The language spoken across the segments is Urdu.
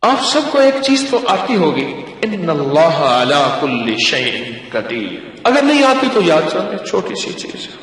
آپ سب کو ایک چیز تو آتی ہوگی، ان اللہ علی کل شیء قدیر. اگر نہیں آتی تو یاد رکھیں، چھوٹی سی چیز ہے.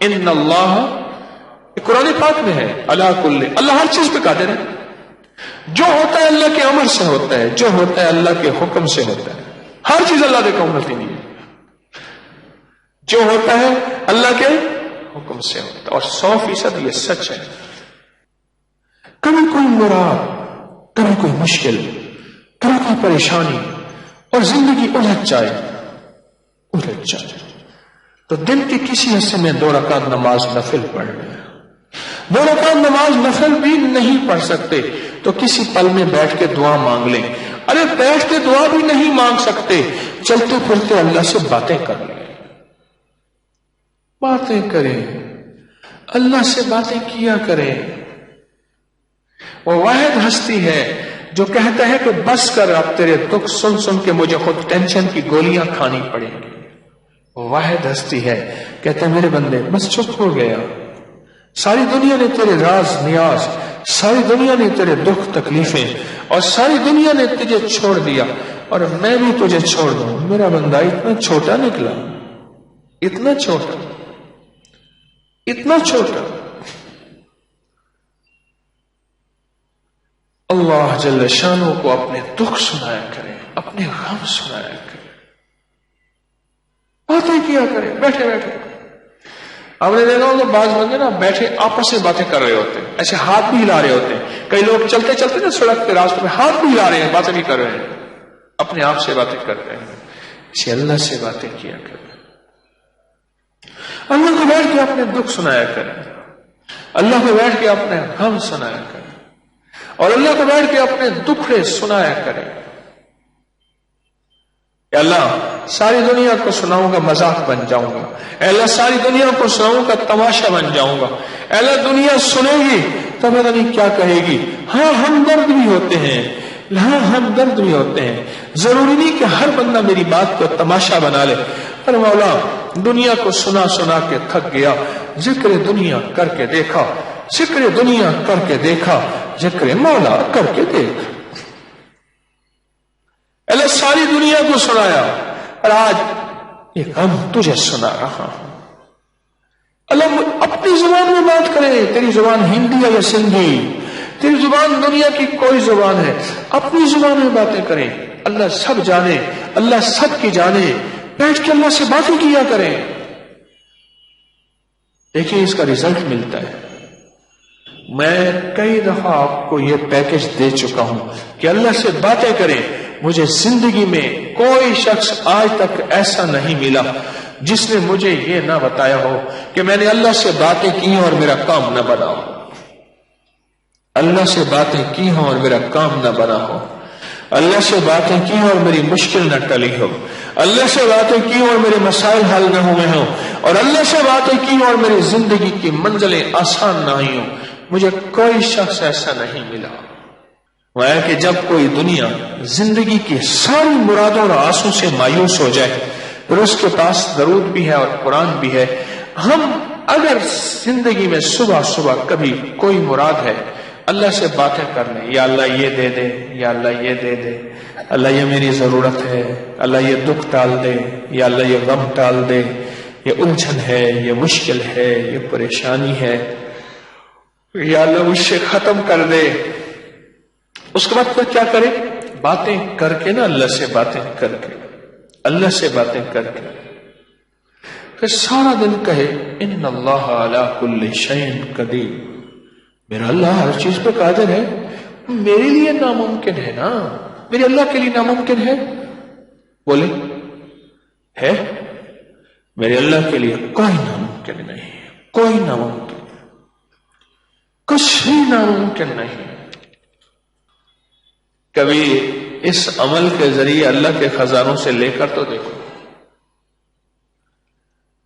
ان اللہ، قرآن پاک میں ہے، علی کل، اللہ ہر چیز پہ قادر ہے. جو ہوتا ہے اللہ کے امر سے ہوتا ہے، جو ہوتا ہے اللہ کے حکم سے ہوتا ہے. ہر چیز اللہ کے حکم سے نہیں ہے، جو ہوتا ہے اللہ کے حکم سے ہوتا ہے. اور 100% یہ سچ ہے. کبھی کوئی مراد، کبھی کوئی مشکل، کبھی کوئی پریشانی اور زندگی الجھ جائے تو دن کے کسی حصے میں 2 رکعت نماز نفل پڑھ لیں. 2 رکعت نماز نفل بھی نہیں پڑھ سکتے تو کسی پل میں بیٹھ کے دعا مانگ لیں. ارے بیٹھ کے دعا بھی نہیں مانگ سکتے، چلتے پھرتے اللہ سے باتیں کر لیں. باتیں کریں، اللہ سے باتیں کیا کریں. وہ واحد ہستی ہے جو کہتا ہے کہ بس کر، اب تیرے دکھ سن سن کے مجھے خود ٹینشن کی گولیاں کھانی پڑیں گی. وہ واحد ہستی ہے کہتا ہے میرے بندے بس چپ ہو گیا. ساری دنیا نے تیرے راز نیاز، ساری دنیا نے تیرے دکھ تکلیفیں اور ساری دنیا نے تجھے چھوڑ دیا اور میں بھی تجھے چھوڑ دوں. میرا بندہ اتنا چھوٹا نکلا، اتنا چھوٹا، اتنا چھوٹا. اللہ جل شانہ کو اپنے دکھ سنایا کریں، اپنے غم سنایا کریں، باتیں کیا کریں بیٹھے بیٹھے. آپ نے دیکھا ہوگا بعض بندے نا بیٹھے آپس میں باتیں کر رہے ہوتے ہیں، ایسے ہاتھ بھی ہلا رہے ہوتے ہیں. کئی لوگ چلتے چلتے نا سڑک کے راستے میں ہاتھ بھی ہلا رہے ہیں، باتیں بھی کر رہے ہیں، اپنے آپ سے باتیں کر رہے ہیں. اسے اللہ سے باتیں کیا کریں. اللہ کو بیٹھ کے اپنے دکھ سنایا کریں، اللہ کو بیٹھ کے اپنے غم سنایا کریں، اور اللہ کو بیٹھ کے اپنے دکھڑے سنایا کریں. اے اللہ ساری دنیا کو سناؤں گا مذاق بن جاؤں گا، اے اللہ ساری دنیا کو سناؤں گا تماشا بن جاؤں گا. اے اللہ دنیا سنے گی تو پتہ نہیں کیا کہے گی. ہاں ہمدرد بھی ہوتے ہیں، ہاں ہمدرد بھی ہوتے ہیں. ضروری نہیں کہ ہر بندہ میری بات کو تماشا بنا لے. پر مولا دنیا کو سنا سنا کے تھک گیا، ذکر دنیا کر کے دیکھا، ذکر دنیا کر کے دیکھا، ذکر مولا کر کے دیکھ. اللہ ساری دنیا کو سنایا اور آج ایک غم تجھے سنا رہا ہوں. اللہ اپنی زبان میں بات کرے. تیری زبان ہندی ہے یا سندھی، تیری زبان دنیا کی کوئی زبان ہے، اپنی زبان میں باتیں کریں. اللہ سب جانے، اللہ سب کی جانے. بیٹھ کے اللہ سے باتیں کیا کریں. دیکھیں اس کا رزلٹ ملتا ہے. میں کئی دفعہ آپ کو یہ پیکج دے چکا ہوں کہ اللہ سے باتیں کریں. مجھے زندگی میں کوئی شخص آج تک ایسا نہیں ملا جس نے مجھے یہ نہ بتایا ہو کہ میں نے اللہ سے باتیں کی اور میرا کام نہ بنا ہو. اللہ سے باتیں کی ہوں اور میرا کام نہ بنا ہو. اللہ سے باتیں کی اور میری مشکل نہ ٹلی ہو. اللہ سے باتیں کی اور میرے مسائل حل نہ ہوئے ہوں. اور اللہ سے باتیں کی اور میری زندگی کی منزلیں آسان نہ ہوئی ہوں. مجھے کوئی شخص ایسا نہیں ملا. وہ ہے کہ جب کوئی دنیا زندگی کی ساری مرادوں اور آسوں سے مایوس ہو جائے پھر اس کے پاس درود بھی ہے اور قرآن بھی ہے. ہم اگر زندگی میں صبح صبح کبھی کوئی مراد ہے اللہ سے باتیں کر لیں. یا اللہ یہ دے دے، یا اللہ یہ دے دے، اللہ یہ میری ضرورت ہے، اللہ یہ دکھ ٹال دے، یا اللہ یہ غم ٹال دے، یہ الجھن ہے، یہ مشکل ہے، یہ پریشانی ہے، یا اللہ مجھ سے ختم کر دے. اس کے بعد پھر کیا کرے؟ باتیں کر کے نا، اللہ سے باتیں کر کے، اللہ سے باتیں کر کے پھر سارا دن کہے ان اللہ علی کل شیء قدیر. میرا اللہ ہر چیز پہ قادر ہے. میرے لیے ناممکن ہے نا، میرے اللہ کے لیے ناممکن ہے؟ بولے ہے؟ میرے اللہ کے لیے کوئی ناممکن نہیں، کوئی ناممکن، کچھ بھی ناممکن نہیں. کبھی اس عمل کے ذریعے اللہ کے خزانوں سے لے کر تو دیکھو،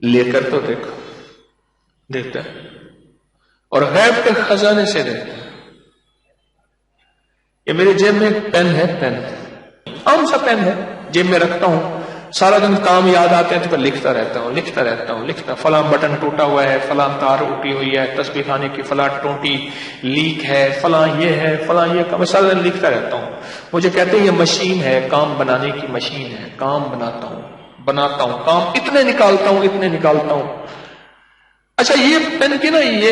لے کر تو دیکھو، دیکھتا ہے. اور غیب کے خزانے سے دیکھتا ہے. یہ میرے جیب میں ایک پین ہے، پین عام سا پین ہے، جیب میں رکھتا ہوں. سارا دن کام یاد آتے ہیں تو پھر لکھتا رہتا ہوں فلاں بٹن ٹوٹا ہوا ہے، فلاں تار اٹھی ہوئی ہے، تسبیح خانے کی فلاں ٹوٹی لیک ہے، فلاں یہ کام، سارا دن لکھتا رہتا ہوں. مجھے کہتے ہیں یہ مشین ہے، کام بنانے کی مشین ہے، کام بناتا ہوں کام اتنے نکالتا ہوں. اچھا یہ پین کی نا یہ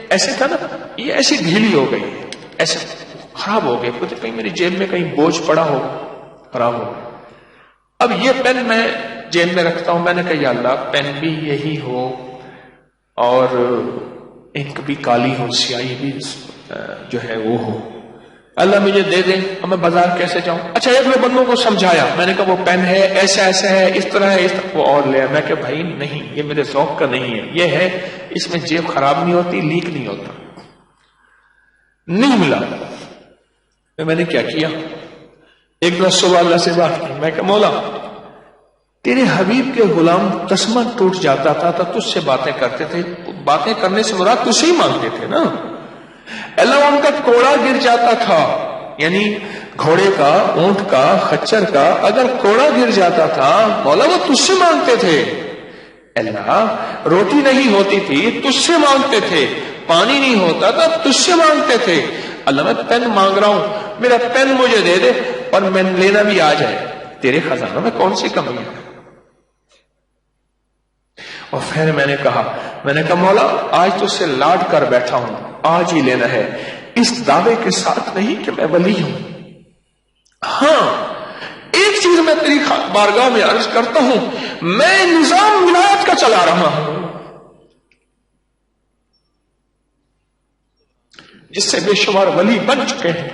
ایسے تھا نا، یہ ایسی ڈھیلی ہو گئی، ایسے خراب ہو گئی، کچھ کہیں میری جیب میں کہیں بوجھ پڑا ہو، خراب ہو گئی. اب یہ پین میں جیب میں رکھتا ہوں. میں نے کہا یا اللہ پین بھی یہی ہو اور انک بھی کالی ہو، سیاہی بھی جو ہے وہ ہو، اللہ مجھے دے دیں. اب میں بازار کیسے جاؤں؟ اچھا ایک میں بندوں کو سمجھایا، میں نے کہا وہ پین ہے ایسا ہے، اس طرح ہے، وہ اور لے. میں کہ بھائی نہیں، یہ میرے ذوق کا نہیں ہے، یہ ہے اس میں جیب خراب نہیں ہوتی، لیک نہیں ہوتا. نہیں ملا. میں نے کیا کیا، ایک دن صبح اللہ سے بات کی. میں کہ مولا تیرے حبیب کے غلام تسمہ ٹوٹ جاتا تھا تو تجھ سے باتیں کرتے تھے، باتیں کرنے سے مراد تجھ سے ہی مانگتے تھے نا. اللہ ان کا کوڑا گر جاتا تھا، یعنی گھوڑے کا، اونٹ کا، خچر کا اگر کوڑا گر جاتا تھا مولا وہ تجھ سے مانگتے تھے. اللہ روٹی نہیں ہوتی تھی تجھ سے مانگتے تھے، پانی نہیں ہوتا تھا تجھ سے مانگتے تھے. اللہ میں پین مانگ رہا ہوں، میرا پین مجھے دے دے اور میں لینا بھی آ جائے، تیرے خزانوں میں کون سی کمی ہے. اور پھر میں نے کہا مولا آج تو سے لاڈ کر بیٹھا ہوں، آج ہی لینا ہے، اس دعوے کے ساتھ نہیں کہ میں ولی ہوں. ہاں ایک چیز میں تیری بارگاہ میں عرض کرتا ہوں، میں نظام ولایت کا چلا رہا ہوں جس سے بے شمار ولی بن چکے ہیں.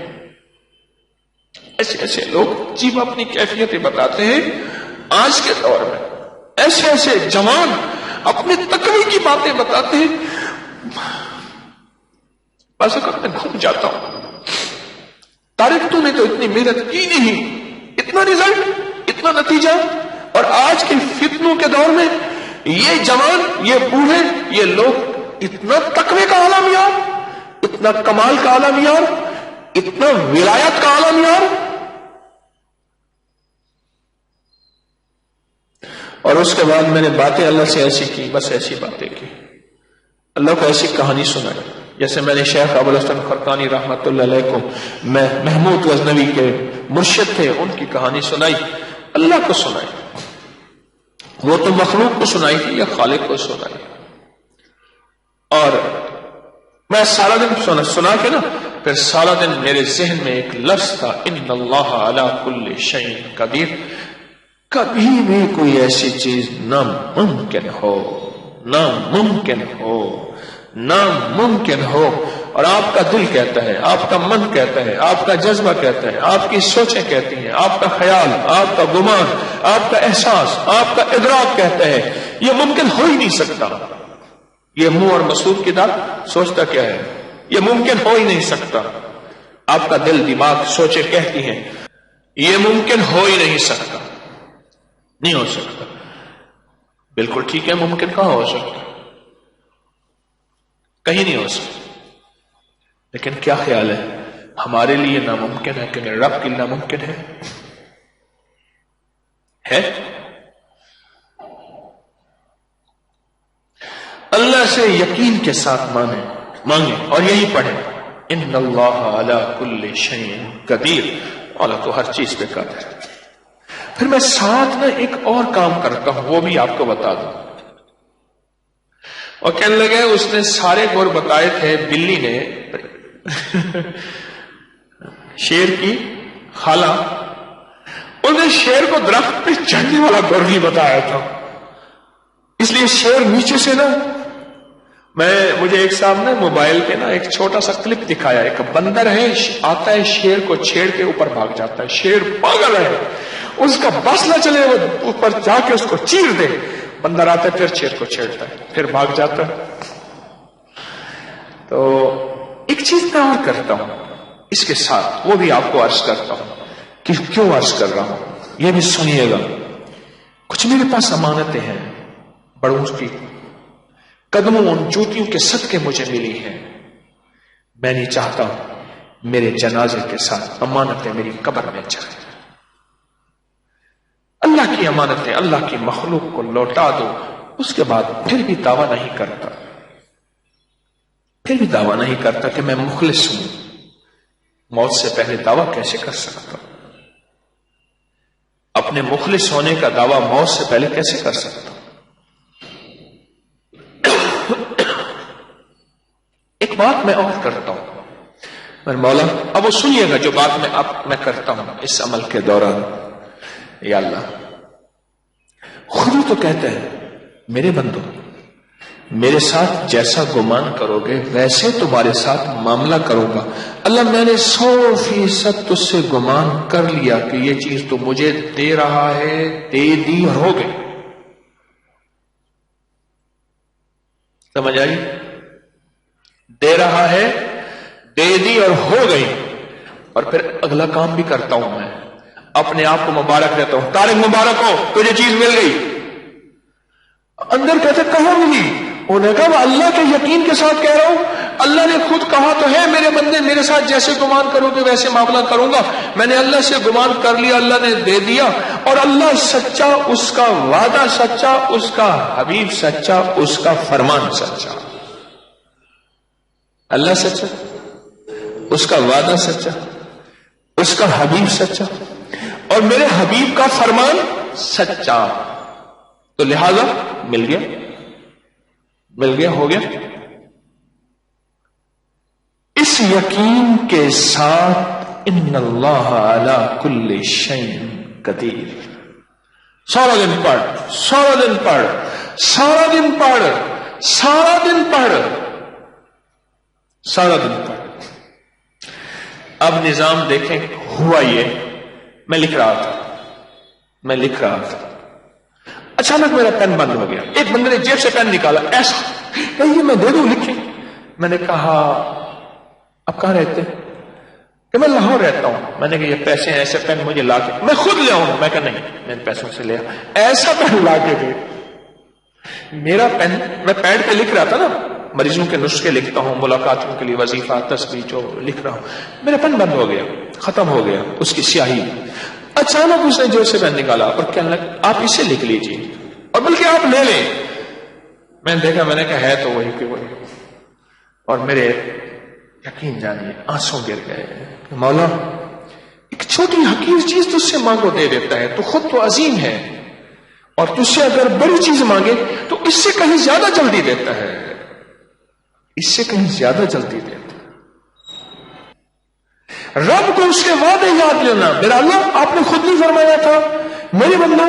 ایسے لوگ جب اپنی کیفیتیں بتاتے ہیں آج کے دور میں، ایسے جوان اپنے تقوی کی باتیں بتاتے ہیں. بس میں گھوم جاتا ہوں، طارق تو نے تو اتنی محنت کی نہیں، اتنا رزلٹ، اتنا نتیجہ، اور آج کے فتنوں کے دور میں یہ جوان، یہ بوڑھے، یہ لوگ اتنا تقوی کا اعلی معیار، اتنا کمال کا اعلی معیار، اتنا ولایت کا اعلی معیار. اور اس کے بعد میں نے باتیں اللہ سے ایسی کی، بس ایسی باتیں کی، اللہ کو ایسی کہانی سنائی. جیسے میں نے شیخ ابو الحسن خرقانی رحمت اللہ علیہ کو، میں محمود غزنوی کے مرشد تھے، ان کی کہانی سنائی، اللہ کو سنائی. وہ تو مخلوق کو سنائی تھی یا خالق کو سنائی. اور میں سارا دن سنا کے نا، پھر سارا دن میرے ذہن میں ایک لفظ تھا، ان اللہ علی کل شیء قدیر. کبھی بھی کوئی ایسی چیز ناممکن ہو، اور آپ کا دل کہتا ہے، آپ کا من کہتا ہے، آپ کا جذبہ کہتا ہے، آپ کی سوچیں کہتی ہیں، آپ کا خیال، آپ کا گمان، آپ کا احساس، آپ کا ادراک کہتا ہے یہ ممکن ہو ہی نہیں سکتا. یہ منہ اور مسعود کی داد سوچتا کیا ہے، یہ ممکن ہو ہی نہیں سکتا. آپ کا دل، دماغ، سوچیں کہتی ہیں یہ ممکن ہو ہی نہیں سکتا، نہیں ہو سکتا. بالکل ٹھیک ہے، ممکن کہاں ہو سکتا، کہیں نہیں ہو سکتا. لیکن کیا خیال ہے، ہمارے لیے ناممکن ہے کہ میرے رب کے لیے ناممکن ہے؟ اللہ سے یقین کے ساتھ مانگیں اور یہی پڑھیں، ان اللہ علی کل شیء قدیر، اللہ تو ہر چیز پہ قادر ہے. پھر میں ساتھ نا ایک اور کام کرتا ہوں، وہ بھی آپ کو بتا دوں. اور کہنے لگے اس نے سارے گور بتائے تھے، بلی نے شیر کی خالہ، انہیں شیر کو درخت پہ چڑھنے والا گور نہیں بتایا تھا، اس لیے شیر نیچے سے نا، مجھے ایک صاحب نے موبائل پہ نا ایک چھوٹا سا کلپ دکھایا، ایک بندر ہے آتا ہے شیر کو چھیڑ کے اوپر بھاگ جاتا ہے، شیر پاگل ہے، اس کا بس نہ چلے وہ اوپر جا کے اس کو چیر دے، بندر آتا ہے پھر شیر کو چھیڑتا ہے پھر بھاگ جاتا ہے. تو ایک چیز میں اور کرتا ہوں اس کے ساتھ، وہ بھی آپ کو عرض کرتا ہوں کہ کیوں عرض کر رہا ہوں، یہ بھی سنیے گا. کچھ میرے پاس امانتیں ہیں بڑوں کی، قدموں ان جوتیوں کے صدقے مجھے ملی ہیں، میں نہیں چاہتا میرے جنازے کے ساتھ امانتیں میری قبر میں جائیں. اللہ اللہ کی امانتیں اللہ کی مخلوق کو لوٹا دو، اس کے بعد پھر بھی دعویٰ نہیں کرتا، کہ میں مخلص ہوں، موت سے پہلے دعویٰ کیسے کر سکتا ہوں؟ اپنے مخلص ہونے کا دعویٰ موت سے پہلے کیسے کر سکتا ہوں؟ ایک بات میں اور کرتا ہوں میرے مولا، اب وہ سنیے گا جو بات میں کرتا ہوں اس عمل کے دوران. یا اللہ، خود ہی تو کہتے ہیں میرے بندو میرے ساتھ جیسا گمان کرو گے ویسے تمہارے ساتھ معاملہ کروں گا. اللہ، میں نے 100% تجھ سے گمان کر لیا کہ یہ چیز تو مجھے دے رہا ہے، دے دی اور ہو گئی. سمجھ آئی؟ دے رہا ہے، دے دی اور ہو گئی. اور پھر اگلا کام بھی کرتا ہوں، میں اپنے آپ کو مبارک دیتا ہوں، طارق مبارک ہو، تجھے چیز مل گئی. اندر کہتے کہاں ملی؟ انہوں نے کہا اللہ کے یقین کے ساتھ کہہ رہا ہوں، اللہ نے خود کہا تو ہے میرے بندے میرے ساتھ جیسے گمان کرو گے ویسے معاملہ کروں گا. میں نے اللہ سے گمان کر لیا، اللہ نے دے دیا. اور اللہ سچا، اس کا وعدہ سچا، اس کا حبیب سچا، اس کا فرمان سچا. اللہ سچا، اس کا وعدہ سچا، اس کا حبیب سچا، اور میرے حبیب کا فرمان سچا. تو لہذا مل گیا، ہو گیا. اس یقین کے ساتھ ان اللہ علی کل شیء قدیر. سارا دن پڑھ، سارا دن پڑھ، سارا دن پڑھ، سارا دن پڑھ، سارا دن پڑھ. اب نظام دیکھیں ہوا یہ، میں لکھ رہا تھا اچانک میرا پین بند ہو گیا. ایک بندے نے جیب سے پین نکالا، ایسا کہ یہ میں دے دوں لکھیں. میں نے کہا اب کہاں رہتے؟ کہ میں لاہور رہتا ہوں. میں نے کہا یہ پیسے ہیں، ایسے پین مجھے لا کے میں خود لے آؤں. میں کہا نہیں، میں ان پیسوں سے لیا. ایسا پین لا کے دے. میرا پین، میں پیڈ پہ لکھ رہا تھا نا، مریضوں کے نسخے لکھتا ہوں، ملاقاتوں کے لیے وظیفہ تسبیح جو لکھ رہا ہوں. میرا پین بند ہو گیا، ختم ہو گیا اس کی سیاہی. اچانک اس نے جو سے پین نکالا اور کہنے لگا آپ اسے لکھ لیجیے اور بلکہ آپ لے لیں. میں نے دیکھا، میں نے کہا ہے تو وہی کہ وہی. اور میرے یقین جانیے آنسوں گر گئے کہ مولا ایک چھوٹی حقیر چیز تجھ سے مانگو دے دیتا ہے، تو خود تو عظیم ہے، اور تجھ سے اگر بڑی چیز مانگے تو اس سے کہیں زیادہ جلدی دیتا ہے، اس سے کہیں زیادہ جلدی دیتا ہے. رب کو اس کے وعدے یاد لینا. میرا اللہ، آپ نے خود نہیں فرمایا تھا میرے بندو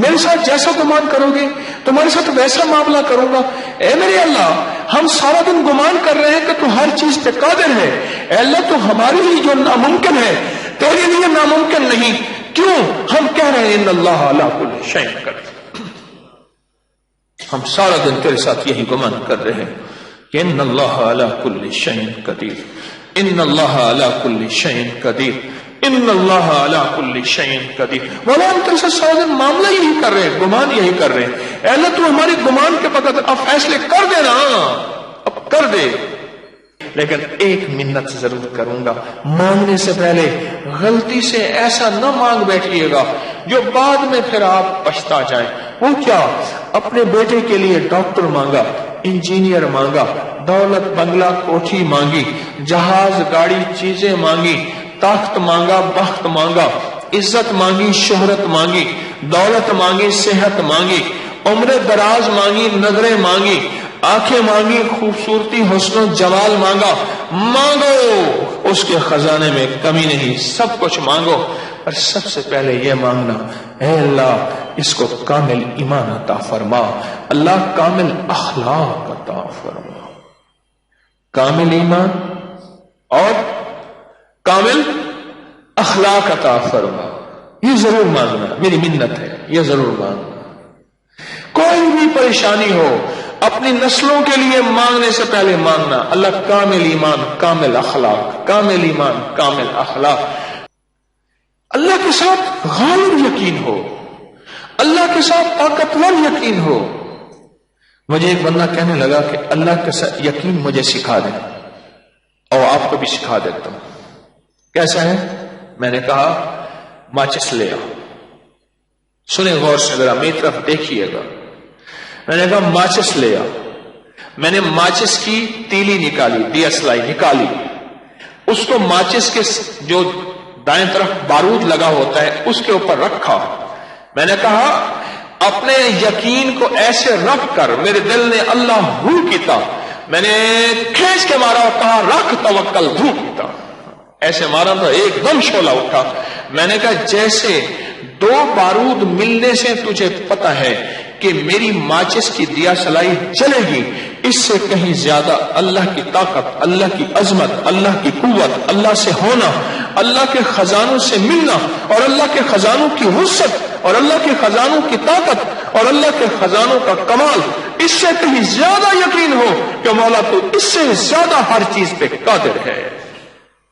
میرے ساتھ جیسا گمان کرو گے تمہارے ساتھ ویسا معاملہ کروں گا. اے میرے اللہ، ہم سارا دن گمان کر رہے ہیں کہ تو ہر چیز پہ قادر ہے. اے اللہ، تو ہمارے لیے جو ناممکن ہے تیرے لیے ناممکن نہیں. کیوں؟ ہم کہہ رہے ہیں ان اللہ علی کل شیء قدیر. ہم سارا دن تیرے ساتھ یہی گمان کر رہے ہیں کہ ان اللہ علی کل شیء قدیر، ان اللہ علی کل شیء قدیر، ان اللہ علی کل شیء قدیر. مولا ہم تیرے سے سارا دن معاملہ یہی کر رہے ہیں، گمان یہی کر رہے ہیں. اے اللہ، تو ہماری گمان کے بغیر اب فیصلے کر دے نا، اب کر دے. لیکن ایک منت ضرور کروں گا، مانگنے سے پہلے غلطی سے ایسا نہ مانگ بیٹھیے گا جو بعد میں پھر آپ پچھتا جائیں. وہ کیا؟ اپنے بیٹے کے لیے ڈاکٹر مانگا، انجینئر مانگا، دولت بنگلہ کوٹھی مانگی، جہاز گاڑی چیزیں مانگی، طاقت مانگا، بخت مانگا، عزت مانگی، شہرت مانگی، دولت مانگی، صحت مانگی، عمر دراز مانگی، نظریں مانگی، آنکھیں مانگی، خوبصورتی حسن و جمال مانگا. مانگو، اس کے خزانے میں کمی نہیں، سب کچھ مانگو. اور سب سے پہلے یہ مانگنا، اے اللہ اس کو کامل ایمان عطا فرما، اللہ کامل اخلاق عطا فرما. کامل ایمان اور کامل اخلاق عطا فرما. یہ ضرور مانگنا، میری منت ہے، یہ ضرور مانگنا. کوئی بھی پریشانی ہو اپنی نسلوں کے لیے مانگنے سے پہلے مانگنا، اللہ کامل ایمان کامل اخلاق، کامل ایمان کامل اخلاق. اللہ کے ساتھ غالب یقین ہو، اللہ کے ساتھ طاقتور یقین ہو. مجھے ایک بندہ کہنے لگا کہ اللہ کے ساتھ یقین مجھے سکھا دیں، اور آپ کو بھی سکھا دیتا ہوں. کیسا ہے؟ میں نے کہا ماچس لے آؤ. سنیں غور سے ذرا میری طرف دیکھیے گا. میں نے کہا ماچس لے آ. میں نے ماچس کی تیلی نکالی, دیا سلائی نکالی, اس کو ماچس کے جو دائیں طرف بارود لگا ہوتا ہے اس کے اوپر رکھا. میں نے کہا اپنے یقین کو ایسے رکھ کر, میرے دل نے اللہ ہو کیتا, میں نے کھینچ کے مارا اور کہا رکھ توکل ہو کیتا. ایسے مارا تو ایک دم شعلہ اٹھا. میں نے کہا جیسے دو بارود ملنے سے تجھے پتہ ہے کہ میری ماچس کی دیا سلائی چلے گی, اس سے کہیں زیادہ اللہ کی طاقت, اللہ کی عظمت, اللہ کی قوت, اللہ سے ہونا, اللہ کے خزانوں سے ملنا, اور اللہ کے خزانوں کی وسعت, اور اللہ کے خزانوں کی طاقت, اور اللہ کے خزانوں کا کمال, اس سے کہیں زیادہ یقین ہو کہ مولا تو اس سے زیادہ ہر چیز پہ قادر ہے.